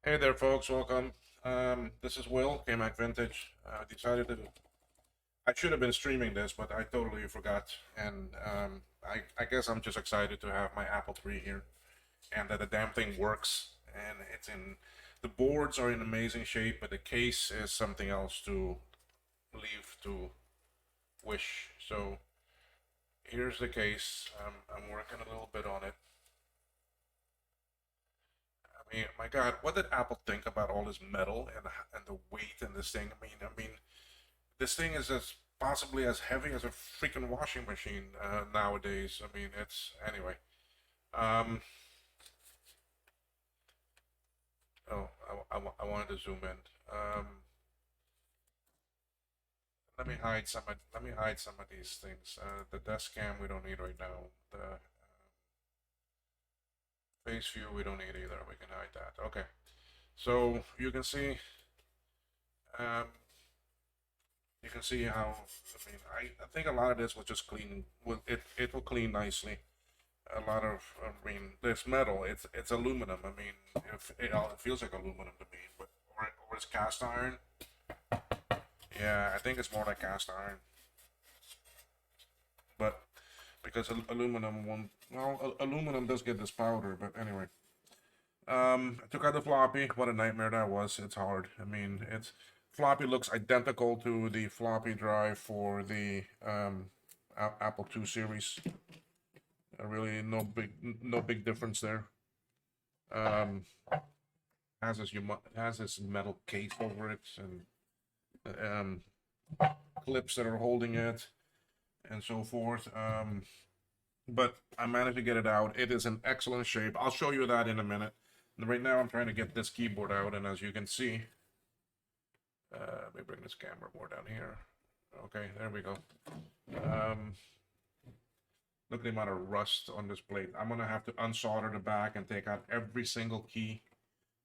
Hey there, folks. Welcome. This is Will, K-Mac Vintage. Decided to. I should have been streaming this, but I totally forgot. And I guess I'm just excited to have my Apple III here, and that the damn thing works. And it's in. The boards are in amazing shape, but the case is something else to leave to wish. So here's the case. I'm working a little bit on it. I mean, my God, what did Apple think about all this metal and the weight in this thing? I mean, this thing is as possibly as heavy as a freaking washing machine nowadays. I mean, it's anyway. Um, oh, I wanted to zoom in. Let me hide some of these things. The desk cam we don't need right now. The face view we don't need either. We can hide that. Okay. So um, you can see how. I mean, I think a lot of this will just clean. It will clean nicely. A lot of, I mean, there's metal. It's aluminum. I mean, if it feels like aluminum to me, but or it's cast iron. Yeah, I think it's more like cast iron, but because aluminum won't. Well, aluminum does get this powder, but anyway. I took out the floppy. What a nightmare that was. It's hard. I mean, it's floppy looks identical to the floppy drive for the Apple II series. Really, no big difference there. Um, has this metal case over it and um, clips that are holding it and so forth. But I managed to get it out. It is in excellent shape. I'll show you that in a minute. And right now, I'm trying to get this keyboard out, and as you can see, let me bring this camera more down here. Okay, there we go. Look at the amount of rust on this plate. I'm gonna have to unsolder the back and take out every single key,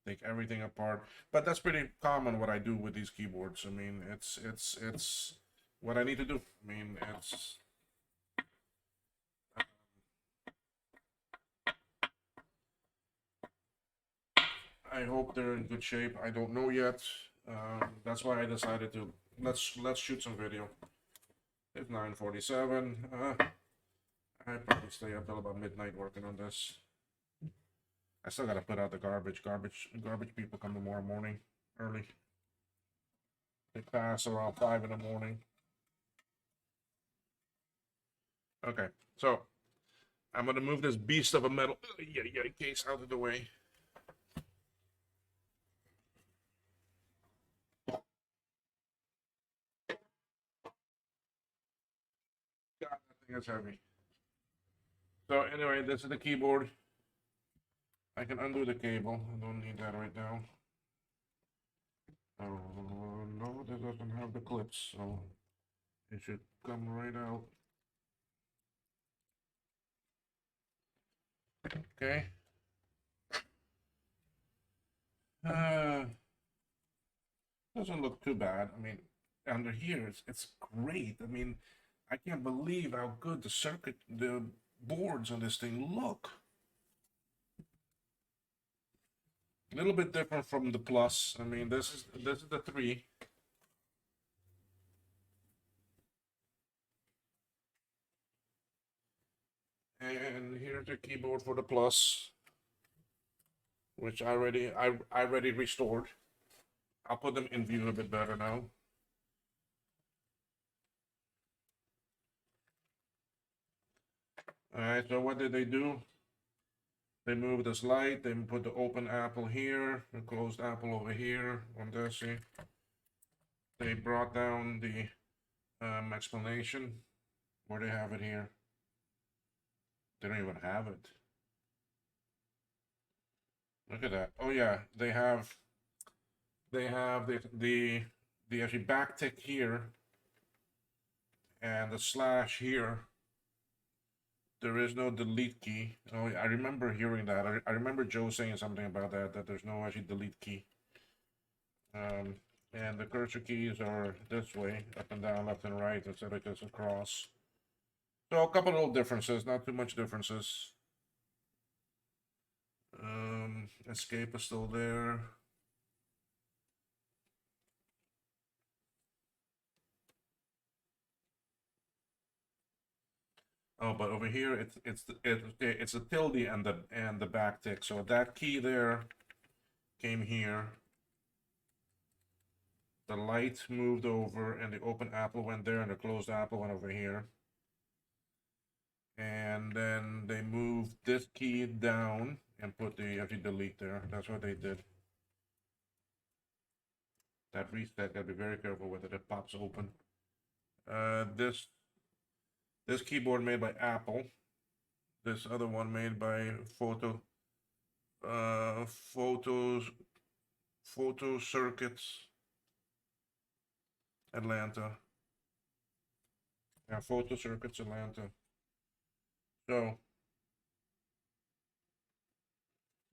take everything apart. But that's pretty common what I do with these keyboards. I mean, it's what I need to do. I mean, it's I hope they're in good shape. I don't know yet. That's why I decided to let's shoot some video. It's 9:47. I probably stay up till about midnight working on this. I still gotta put out the garbage. Garbage people come tomorrow morning early. They pass around 5 in the morning. Okay, so I'm gonna move this beast of a metal case out of the way. God, that thing is heavy. So anyway, this is the keyboard. I can undo the cable. I don't need that right now. Oh no, that doesn't have the clips, so it should come right out. Okay. Uh, doesn't look too bad. I mean, under here, it's great. I mean, I can't believe how good the boards on this thing look. A little bit different from the Plus. I mean, this is the 3. And here's the keyboard for the Plus, which I already restored. I'll put them in view a bit better now. All right, so what did they do? They moved this light, they put the open Apple here, the closed Apple over here on this. See? They brought down the explanation where they have it here. They don't even have it. Look at that. Oh yeah, they have the actually backtick here and the slash here. There is no delete key. Oh, I remember hearing that. I remember Joe saying something about that there's no actually delete key. Um, and the cursor keys are this way, up and down, left and right, instead of just across. So a couple of little differences, not too much differences. Escape is still there. Oh, but over here it's the tilde and the backtick. So that key there came here. The light moved over, and the open apple went there, and the closed apple went over here. And then they moved this key down and put the empty delete there. That's what they did. That reset, gotta be very careful with it. It pops open. This keyboard made by Apple. This other one made by Photos Photo Circuits Atlanta. Yeah, Photo Circuits Atlanta. So,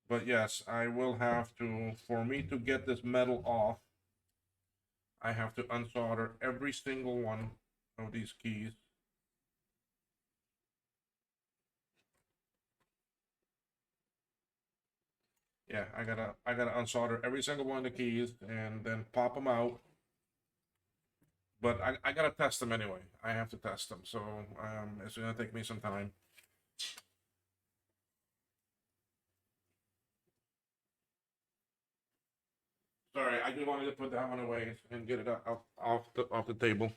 but yes, I will have to, for me to get this metal off, I have to unsolder every single one of these keys. Yeah, I gotta unsolder every single one of the keys and then pop them out. But I gotta test them anyway. I have to test them, so it's gonna take me some time. Sorry, I just wanted to put that one away and get it off the table.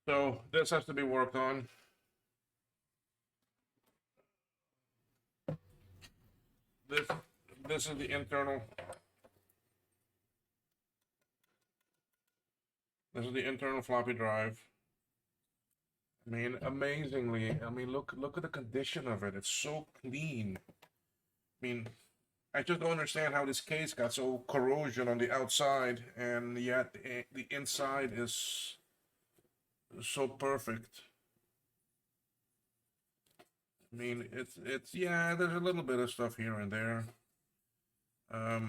So this has to be worked on. This this is the internal. This is the internal floppy drive. I mean, amazingly, I mean, look at the condition of it. It's so clean. I mean, I just don't understand how this case got so corrosion on the outside, and yet the inside is so perfect. I mean, it's yeah, there's a little bit of stuff here and there. I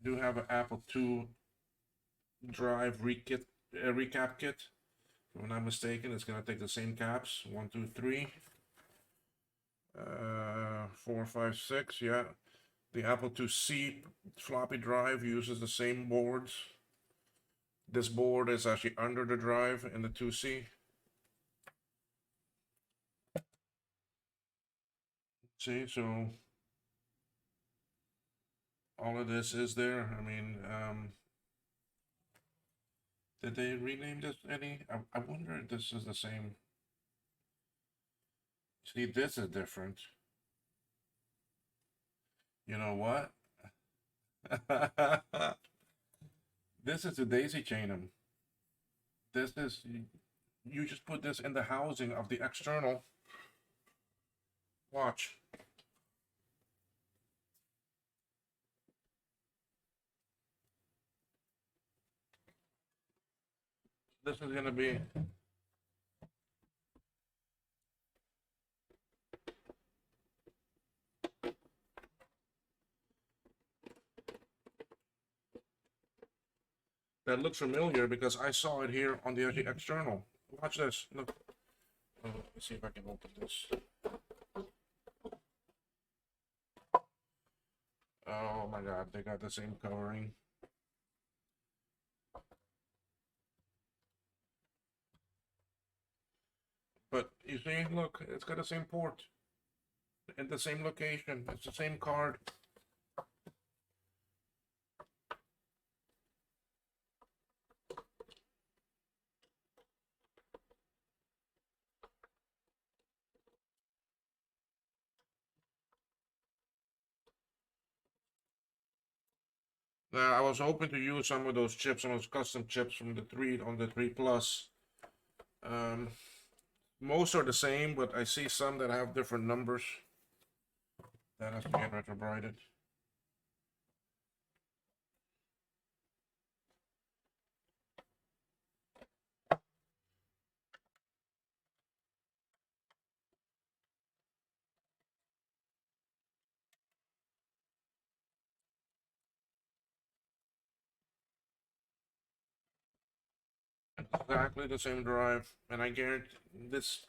do have an Apple II drive recap kit. If I'm not mistaken, it's gonna take the same caps. 1, 2, 3, 4, 5, 6. Yeah, the Apple IIc floppy drive uses the same boards. This board is actually under the drive in the 2C. See, so all of this is there. I mean, did they rename this any? I wonder if this is the same. See, this is different. You know what? This is a daisy chain 'em. This is, you just put this in the housing of the external. Watch. This is gonna be, that looks familiar because I saw it here on the external. Watch this. Look. Oh, let's see if I can open this. Oh my God, they got the same covering. But you see, look, it's got the same port in the same location. It's the same card. Now, I was hoping to use some of those chips, some of those custom chips from the 3 on the 3 Plus. Most are the same, but I see some that have different numbers. That has to get retrobrighted. Exactly the same drive, and I guarantee this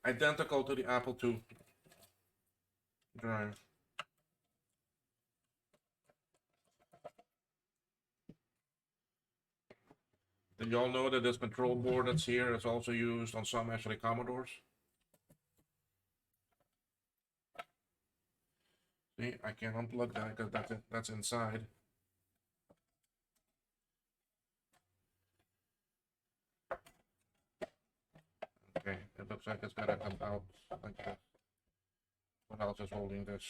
identical to the Apple II drive. Did y'all know that this control board that's here is also used on some actually Commodores? See, I can't unplug that because that's inside. Okay, it looks like it's gotta come out like this. What else is holding this?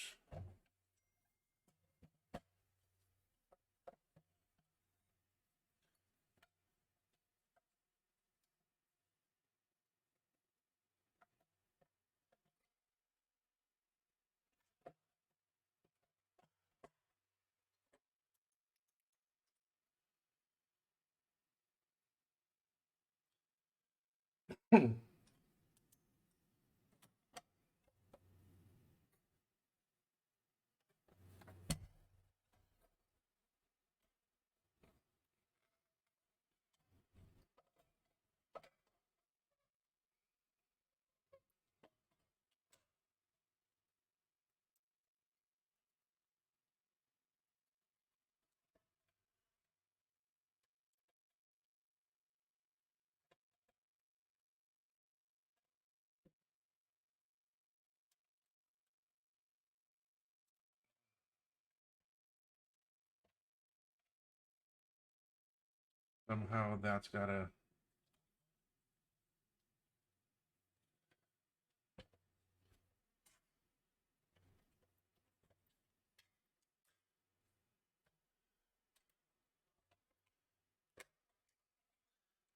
Somehow that's gotta.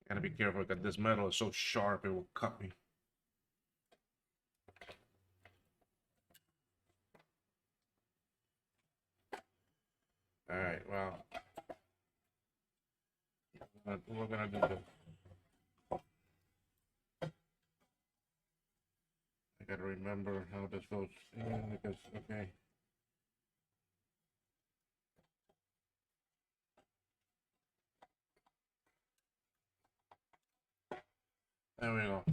Gotta be careful because this metal is so sharp it will cut me. All right, well, we're gonna do this. I gotta remember how this goes in because okay. There we go.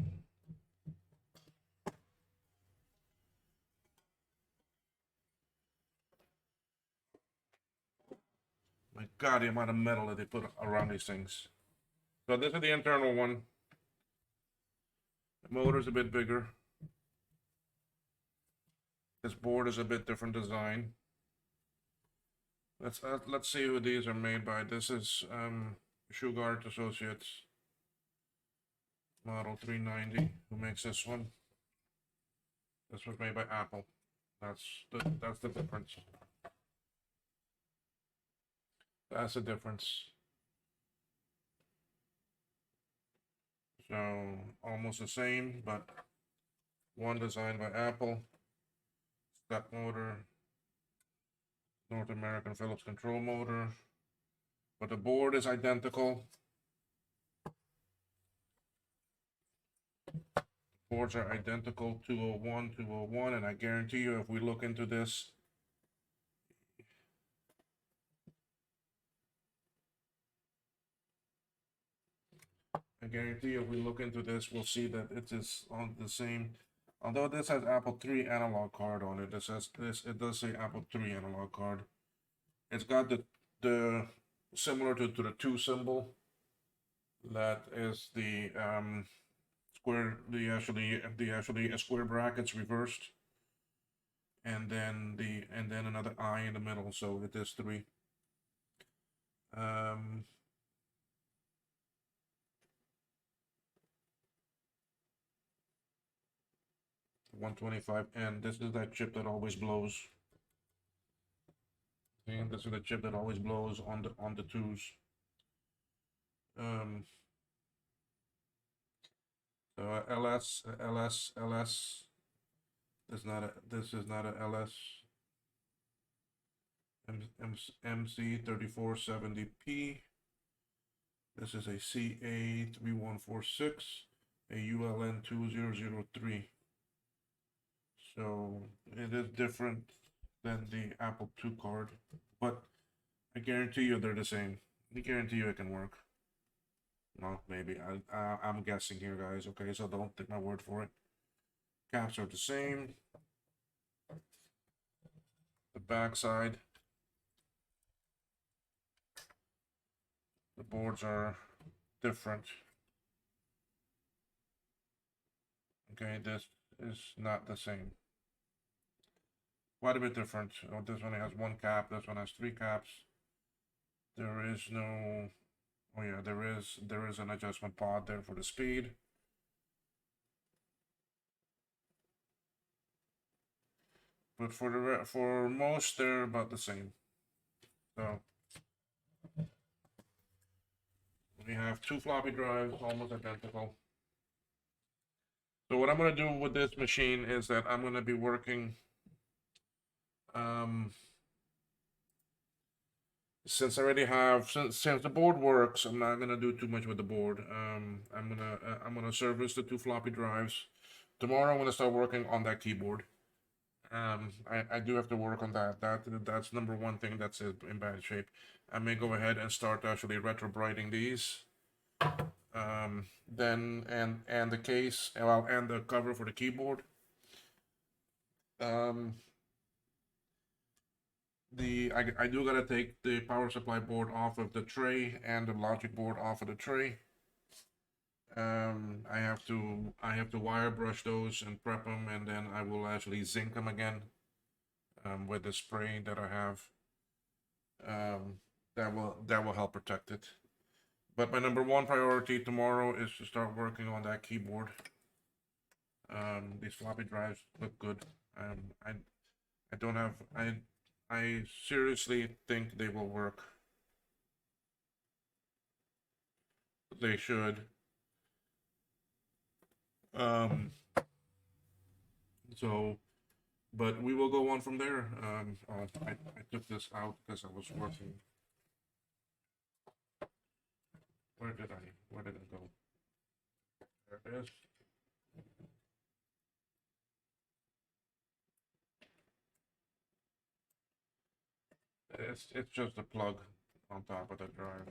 My God, the amount of metal that they put around these things. So this is the internal one. The motor's a bit bigger. This board is a bit different design. Let's see who these are made by. This is Shugart Associates Model 390. Who makes this one? This was made by Apple. That's the difference. That's the difference. So almost the same, but one designed by Apple. Step motor, North American Phillips control motor, but the board is identical. Boards are identical, 201, 201, and I guarantee you if we look into this, we'll see that it is on the same. Although this has Apple III analog card on it, it does say Apple III analog card. It's got the similar to the 2 symbol. That is the square, the actually square brackets reversed, and then another I in the middle, so it is 3. 125, and this is that chip that always blows. And this is the chip that always blows on the 2s. So LS. This is not a LS. MC 3470P. This is a CA3146, a ULN 2003. So it is different than the Apple II card, but I guarantee you they're the same. I guarantee you it can work. No, maybe. I'm guessing here, guys. Okay, so don't take my word for it. Caps are the same. The back side. The boards are different. Okay, this is not the same. Quite a bit different. Oh, this one has one cap, this one has three caps. There is no, oh yeah, there is an adjustment pod there for the speed. But for most, they're about the same. So we have two floppy drives, almost identical. So what I'm gonna do with this machine is that I'm gonna be working. Since I already have since the board works, I'm not gonna do too much with the board. I'm gonna service the two floppy drives. Tomorrow I'm gonna start working on that keyboard. I do have to work on that. That's number one thing that's in bad shape. I may go ahead and start actually retrobrighting these. Then and the case, well, and the cover for the keyboard. I do gotta take the power supply board off of the tray and the logic board off of the tray. I have to wire brush those and prep them, and then I will actually zinc them again with the spray that I have. That will help protect it. But my number one priority tomorrow is to start working on that keyboard. These floppy drives look good. I don't have I seriously think they will work. They should. So, but we will go on from there. I took this out because I was working. Where did it go? There it is. It's just a plug on top of the drive.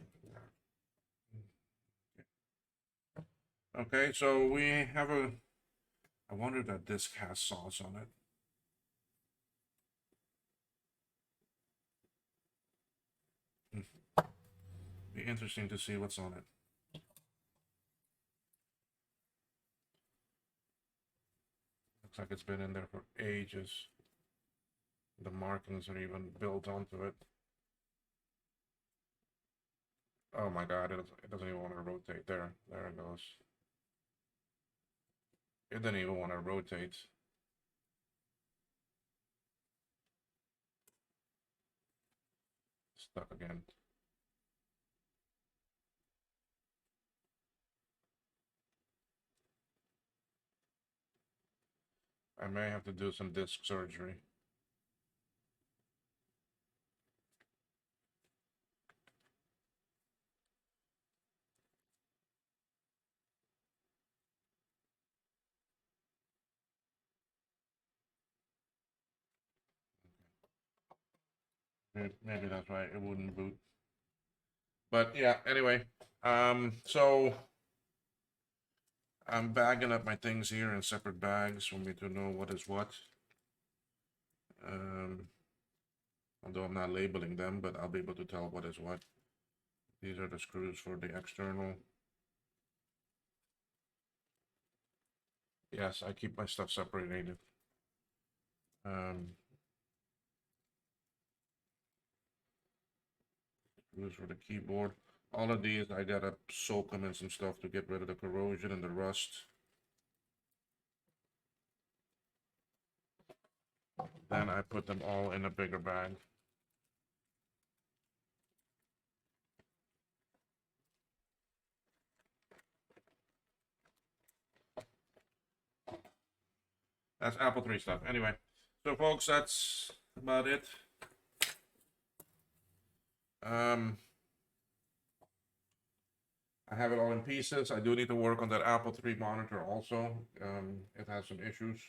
Okay, so we have a. I wonder if that disc has sauce on it. Be interesting to see what's on it. Looks like it's been in there for ages. The markings are even built onto it. Oh my god, it doesn't even want to rotate. There it goes. It doesn't even want to rotate. Stuck again. I may have to do some disc surgery. Maybe that's why it wouldn't boot. But yeah, anyway, so I'm bagging up my things here in separate bags for me to know what is what. Although I'm not labeling them, but I'll be able to tell what is what. These are the screws for the external. Yes, I keep my stuff separated. Screws for the keyboard. All of these, I gotta soak them in some stuff to get rid of the corrosion and the rust. Then I put them all in a bigger bag. That's Apple III stuff. Anyway, so folks, that's about it. I have it all in pieces. I do need to work on that Apple III monitor also. It has some issues.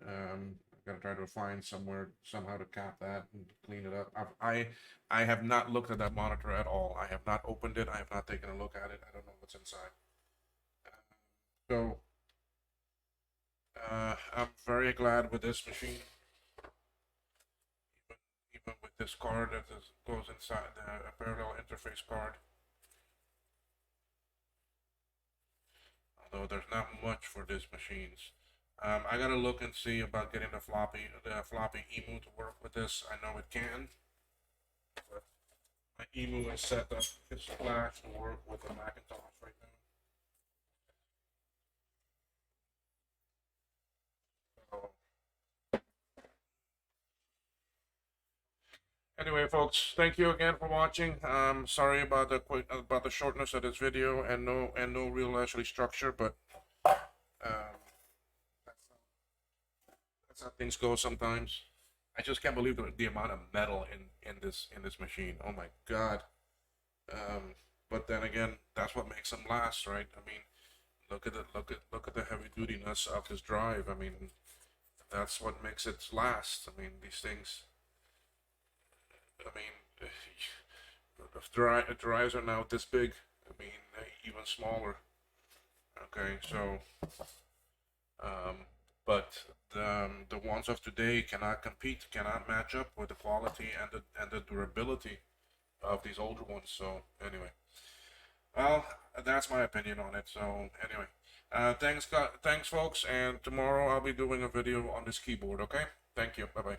I'm gonna try to find somehow to cap that and clean it up. I have not looked at that monitor at all. I have not opened it. I have not taken a look at it. I don't know what's inside. So I'm very glad with this machine. Even with this card that goes inside the parallel interface card. although there's not much for these machines. I gotta look and see about getting the floppy emu to work with this. I know it can, but my emu is set up its flash to work with the Macintosh right now. So, anyway, folks, thank you again for watching. Sorry about the shortness of this video and no real actually structure, but um, that's how things go sometimes. I just can't believe the amount of metal in this machine. Oh my god. But then again, that's what makes them last, right? I mean, look at the heavy dutiness of this drive. I mean, that's what makes it last. I mean, these things. I mean, if drives are now this big, I mean, even smaller. Okay, so um, but the ones of today cannot compete, cannot match up with the quality and the durability of these older ones. So anyway, well, that's my opinion on it. So anyway, thanks folks, and tomorrow I'll be doing a video on this keyboard. Okay, thank you. Bye bye.